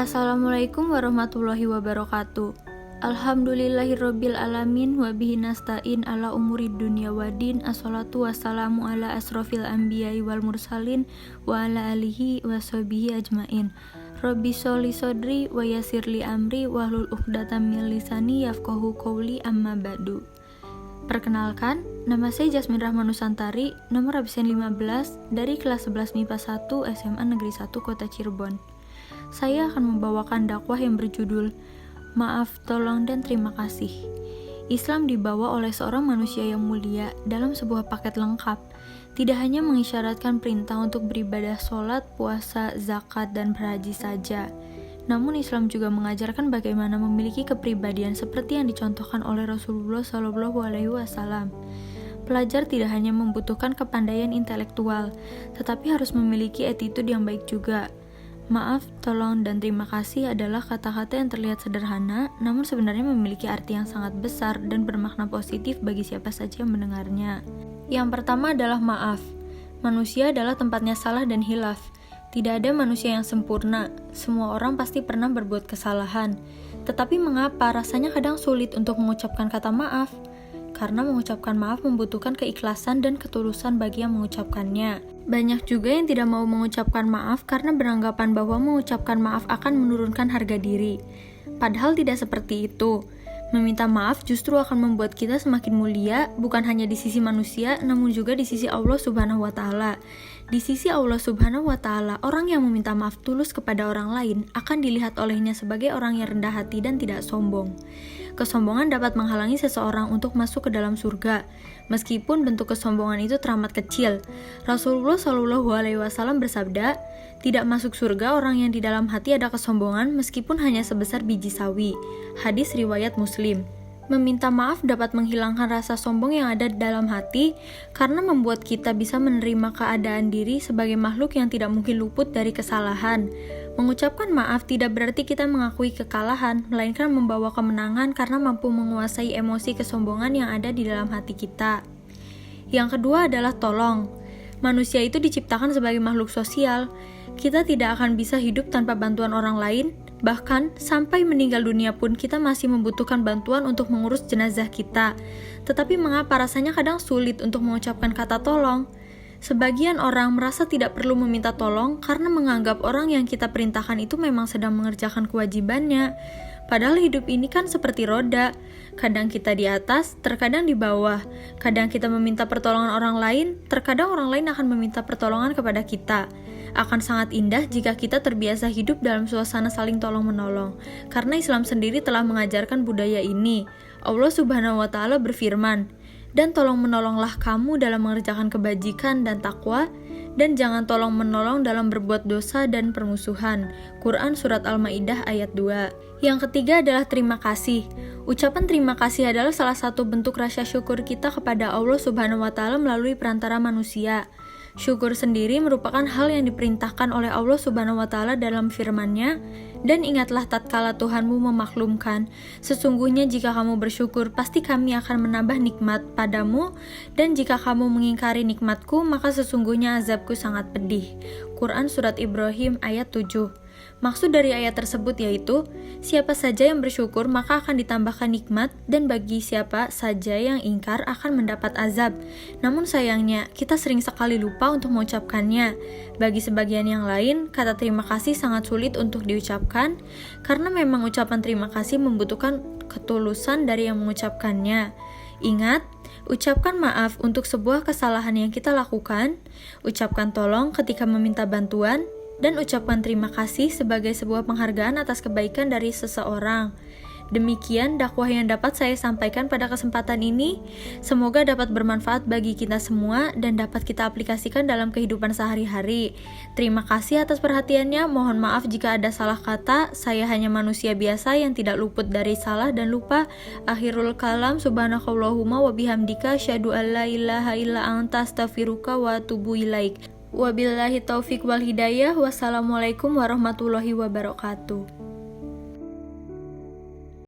Assalamualaikum warahmatullahi wabarakatuh. Alhamdulillahirabbil alamin wa bihi nasta'in ala umurid dunya waddin. Assalatu wassalamu ala asrofil anbiya'i wal mursalin wa ala alihi wa sahbihi ajmain. Rabbi sholli sodri wa yassirli amri wahlul 'uqdatam min lisani yafqahu qawli amma ba'du. Perkenalkan, nama saya Jasmine Rahma Nusantari, nomor absen 15 dari kelas 11 MIPA 1 SMA Negeri 1 Kota Cirebon. Saya akan membawakan dakwah yang berjudul Maaf, Tolong, dan Terima Kasih. Islam dibawa oleh seorang manusia yang mulia dalam sebuah paket lengkap. Tidak hanya mengisyaratkan perintah untuk beribadah sholat, puasa, zakat, dan berhaji saja. Namun Islam juga mengajarkan bagaimana memiliki kepribadian seperti yang dicontohkan oleh Rasulullah SAW. Pelajar tidak hanya membutuhkan kepandaian intelektual, tetapi harus memiliki attitude yang baik juga. Maaf, tolong, dan terima kasih adalah kata-kata yang terlihat sederhana, namun sebenarnya memiliki arti yang sangat besar dan bermakna positif bagi siapa saja yang mendengarnya. Yang pertama adalah maaf. Manusia adalah tempatnya salah dan hilaf. Tidak ada manusia yang sempurna. Semua orang pasti pernah berbuat kesalahan. Tetapi mengapa rasanya kadang sulit untuk mengucapkan kata maaf? Karena mengucapkan maaf membutuhkan keikhlasan dan ketulusan bagi yang mengucapkannya. Banyak juga yang tidak mau mengucapkan maaf karena beranggapan bahwa mengucapkan maaf akan menurunkan harga diri. Padahal tidak seperti itu. Meminta maaf justru akan membuat kita semakin mulia, bukan hanya di sisi manusia, namun juga di sisi Allah Subhanahu wa Ta'ala. Di sisi Allah Subhanahu wa Ta'ala, orang yang meminta maaf tulus kepada orang lain akan dilihat olehnya sebagai orang yang rendah hati dan tidak sombong. Kesombongan dapat menghalangi seseorang untuk masuk ke dalam surga, meskipun bentuk kesombongan itu teramat kecil. Rasulullah SAW bersabda, "Tidak masuk surga orang yang di dalam hati ada kesombongan meskipun hanya sebesar biji sawi." Hadis riwayat Muslim. Meminta maaf dapat menghilangkan rasa sombong yang ada di dalam hati karena membuat kita bisa menerima keadaan diri sebagai makhluk yang tidak mungkin luput dari kesalahan. Mengucapkan maaf tidak berarti kita mengakui kekalahan, melainkan membawa kemenangan karena mampu menguasai emosi kesombongan yang ada di dalam hati kita. Yang kedua adalah tolong. Manusia itu diciptakan sebagai makhluk sosial. Kita tidak akan bisa hidup tanpa bantuan orang lain. Bahkan, sampai meninggal dunia pun kita masih membutuhkan bantuan untuk mengurus jenazah kita. Tetapi mengapa rasanya kadang sulit untuk mengucapkan kata tolong? Sebagian orang merasa tidak perlu meminta tolong karena menganggap orang yang kita perintahkan itu memang sedang mengerjakan kewajibannya. Padahal hidup ini kan seperti roda. Kadang kita di atas, terkadang di bawah. Kadang kita meminta pertolongan orang lain, terkadang orang lain akan meminta pertolongan kepada kita. Akan sangat indah jika kita terbiasa hidup dalam suasana saling tolong-menolong. Karena Islam sendiri telah mengajarkan budaya ini. Allah Subhanahu wa Ta'ala berfirman, "Dan tolong-menolonglah kamu dalam mengerjakan kebajikan dan takwa, dan jangan tolong-menolong dalam berbuat dosa dan permusuhan." Quran Surat Al-Ma'idah ayat 2. Yang ketiga adalah terima kasih. Ucapan terima kasih adalah salah satu bentuk rasa syukur kita kepada Allah Subhanahu wa Ta'ala melalui perantara manusia. Syukur sendiri merupakan hal yang diperintahkan oleh Allah Subhanahu wa Ta'ala dalam firman-Nya, "Dan ingatlah tatkala Tuhanmu memaklumkan, sesungguhnya jika kamu bersyukur, pasti kami akan menambah nikmat padamu, dan jika kamu mengingkari nikmatku, maka sesungguhnya azabku sangat pedih." Quran Surat Ibrahim ayat 7. Maksud dari ayat tersebut yaitu, siapa saja yang bersyukur maka akan ditambahkan nikmat, dan bagi siapa saja yang ingkar akan mendapat azab. Namun sayangnya, kita sering sekali lupa untuk mengucapkannya. Bagi sebagian yang lain, kata terima kasih sangat sulit untuk diucapkan, karena memang ucapan terima kasih membutuhkan ketulusan dari yang mengucapkannya. Ingat, ucapkan maaf untuk sebuah kesalahan yang kita lakukan, ucapkan tolong ketika meminta bantuan, dan ucapkan terima kasih sebagai sebuah penghargaan atas kebaikan dari seseorang. Demikian dakwah yang dapat saya sampaikan pada kesempatan ini. Semoga dapat bermanfaat bagi kita semua dan dapat kita aplikasikan dalam kehidupan sehari-hari. Terima kasih atas perhatiannya. Mohon maaf jika ada salah kata. Saya hanya manusia biasa yang tidak luput dari salah dan lupa. Akhirul kalam, subhanakallahumma wa bihamdika asyhadu an la ilaha illa anta astaghfiruka wa atubu ilaik. Wabillahi taufik wal hidayah. Wassalamualaikum warahmatullahi wabarakatuh.